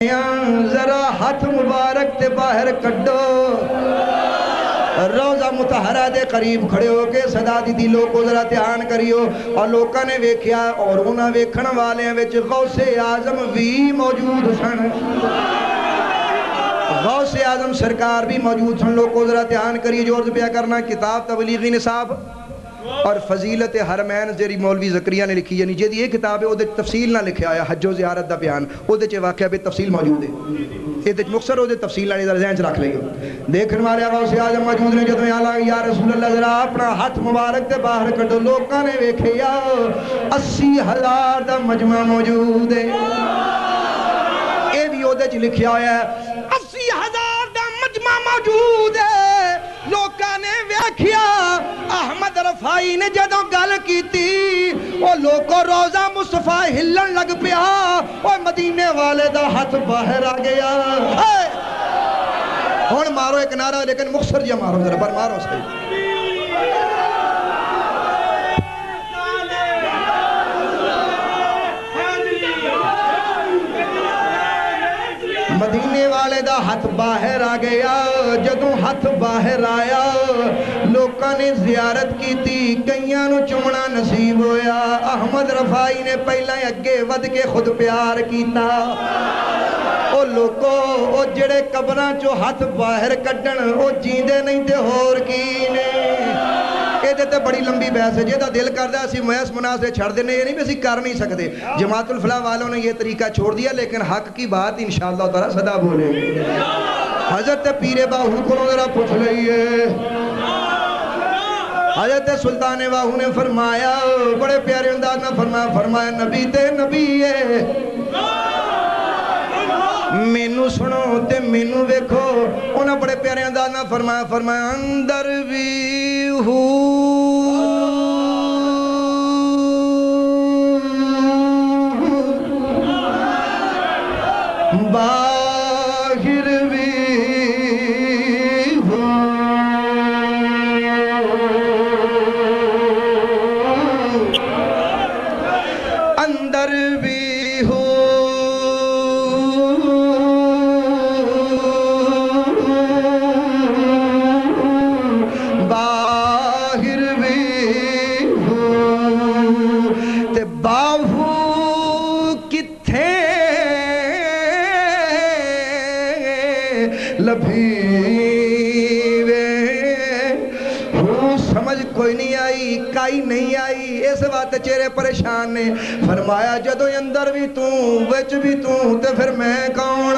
ذرا ہاتھ مبارک تے باہر کڈو روزہ متحرہ دے قریب کھڑے ہو کے صدا دی لوگوں ذرا دھیان کریو اور لوکاں نے ویکھیا اور انہاں ویکھن والے وچ غوث اعظم بھی موجود سن غوث اعظم سرکار بھی موجود سن لوگوں ذرا دھیان کریے جو عرض پیا کرنا کتاب تبلیغی نصاب اور فضیلت حرمین جیری مولوی زکریا نے لکھی یعنی جیدی یہ کتاب ہے وہ تفصیل نہ لکھیا آیا حج و زیارت دا بیان وہ دے واقعہ بھی تفصیل موجود ہے یہ دے مختصر وہ دے تفصیل لانے ذرا ذہن چ رکھ لئیو دیکھن والے غوث اعظم موجود نے جدوں آلا یا رسول اللہ ذرا اپنا ہاتھ مبارک تے باہر کڈو لوکاں نے ویکھیا 80,000 دا مجمع موجود ہے اے بھی وہ دے لکھیا ہویا ہے 80,000 دا مجمع موجود ہے لوکاں نے ویکھیا احمد رفائی نے جدوں گل کیتی وہ لوگوں روزہ مصطفیٰ ہلن لگ پیا وہ مدینے والے دا ہاتھ باہر آ گیا ہون مارو ایک نعرہ لیکن مختصر جیا مارو ذرا پر مارو صحیح مدینے والے دا ہاتھ باہر آ گیا جدوں ہاتھ باہر آیا لوکاں نے زیارت کی تھی کئیاں نو چمنا نصیب ہویا احمد رفائی نے پہلا اگے ود کے خود پیار کیتا او لوکو او جڑے قبراں چو ہاتھ باہر کڈن او جیندے نہیں تے ہور کینے اے دیتے بڑی لمبی بحث ہے جیدہ دل کردہ اسی محس مناظرے چھڑ دینے یہ نہیں بھی اسی کر نہیں سکتے جماعت الفلاح والوں نے یہ طریقہ چھوڑ دیا لیکن حق کی بات انشاءاللہ تعالی صدا بولے حضرت پیر باہو کو ذرا پوچھ لئیے حضرت سلطان باہو نے فرمایا بڑے پیارے انداز میں فرمایا نبی تے نبی ہے مینو سنو تے مینو ویکھو انہاں بڑے پیارے انداز میں فرمایا اندر بھی باہر بھی اندر بھی کوئی نہیں آئی کائی نہیں آئی اس بات چہرے پریشان نے فرمایا جدو اندر بھی تو وچ بھی تو تے پھر میں کون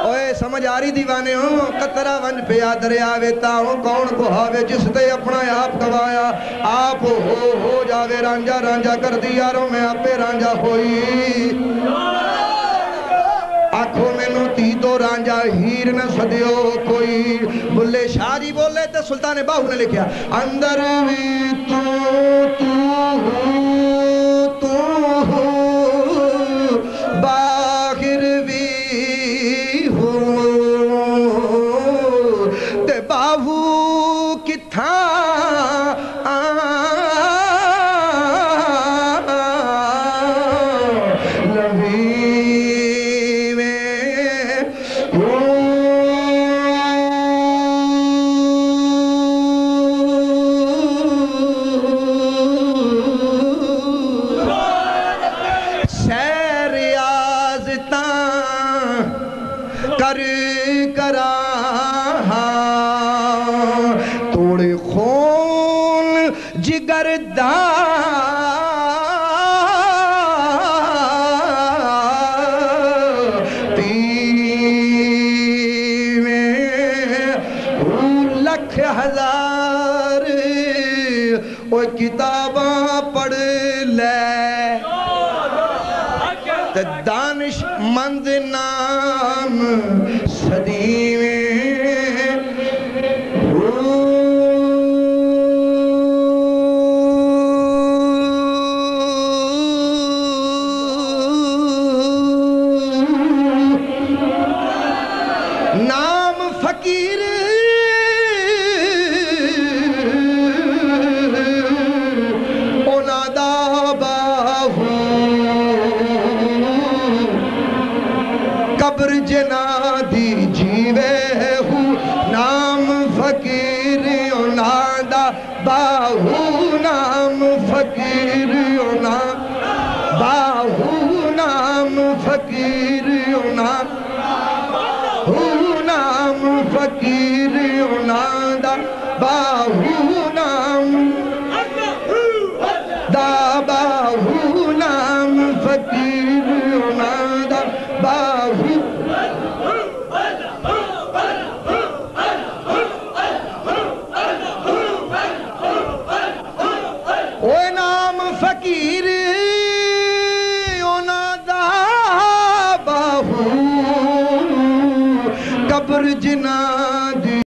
اوے سمجھ آ رہی دیوانے ہوں قطرہ ونج پیا دریا ویتا ہوں کون کو ہاوے جس تے اپنا آپ گوایا آپ ہو جاوے رانجا رانجا کر دیاروں میں آپ پہ رانجا ہوئی آنکھوں میں نو تی تو رانجا ہیر نہ صدیو کوئی بلے شاہ جی بولے تے سلطان باہو نے لکھیا اندر بھی تو باہر بھی تے باہو کتھا توڑے خون جگر لکھ ہزار وہ کتاباں پڑھ لے دانش مند نام صدی میں نام فقیر قبر جنا دی جیوے ہوں نام فقیر دا باہو نام فقیر نام باہو نام فقیر